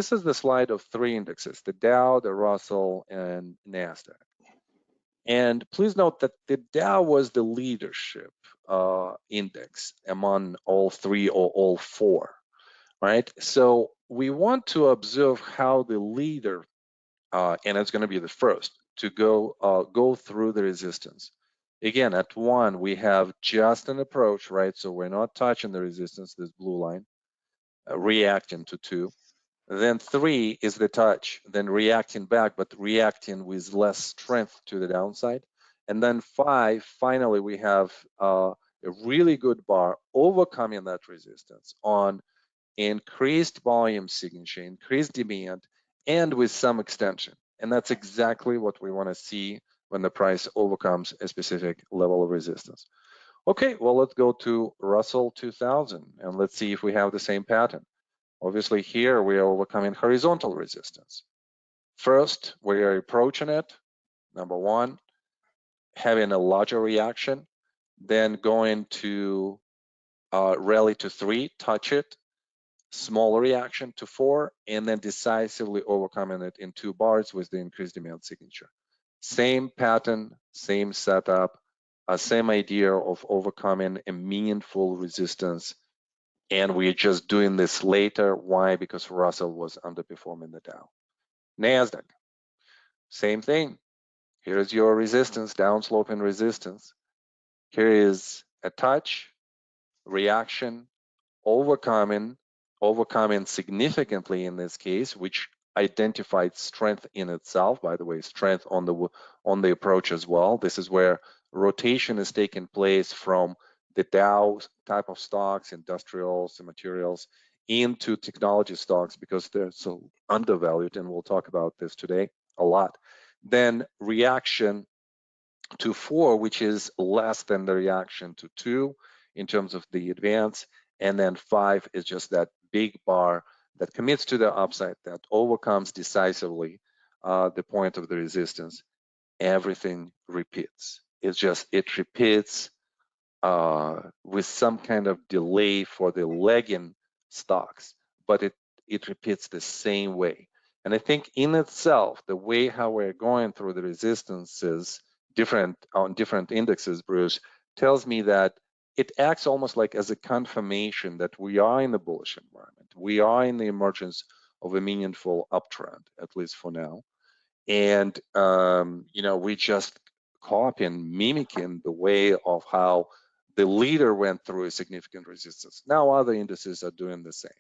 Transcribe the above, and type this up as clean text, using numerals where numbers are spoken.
this is the slide of 3 indexes, the Dow, the Russell, and NASDAQ. And please note that the Dow was the leadership index among all 3 or all 4, right? So we want to observe how the leader, and it's going to be the first, to go through the resistance. Again, at 1, we have just an approach, right? So we're not touching the resistance, this blue line, reacting to 2. Then 3 is the touch, then reacting back, but reacting with less strength to the downside. And then 5, finally, we have a really good bar overcoming that resistance on increased volume signature, increased demand, and with some extension. And that's exactly what we want to see when the price overcomes a specific level of resistance. Okay, well, let's go to Russell 2000 and let's see if we have the same pattern. Obviously, here we are overcoming horizontal resistance. First, we are approaching it, number 1, having a larger reaction, then going to rally to 3, touch it, smaller reaction to 4, and then decisively overcoming it in 2 bars with the increased demand signature. Same pattern, same setup, same idea of overcoming a meaningful resistance. And we're just doing this later. Why? Because Russell was underperforming the Dow. NASDAQ, same thing. Here's your resistance, downsloping resistance. Here is a touch, reaction, overcoming significantly in this case, which identified strength in itself. By the way, strength on the approach as well. This is where rotation is taking place from the Dow type of stocks, industrials and materials, into technology stocks because they're so undervalued, and we'll talk about this today a lot. Then reaction to 4, which is less than the reaction to 2 in terms of the advance, and then 5 is just that big bar that commits to the upside, that overcomes decisively the point of the resistance. Everything repeats. It repeats with some kind of delay for the lagging stocks, but it repeats the same way. And I think in itself, the way how we're going through the resistances on different indexes, Bruce, tells me that it acts almost like as a confirmation that we are in the bullish environment. We are in the emergence of a meaningful uptrend, at least for now. And, we just copying, mimicking the way of how the leader went through a significant resistance. Now other indices are doing the same.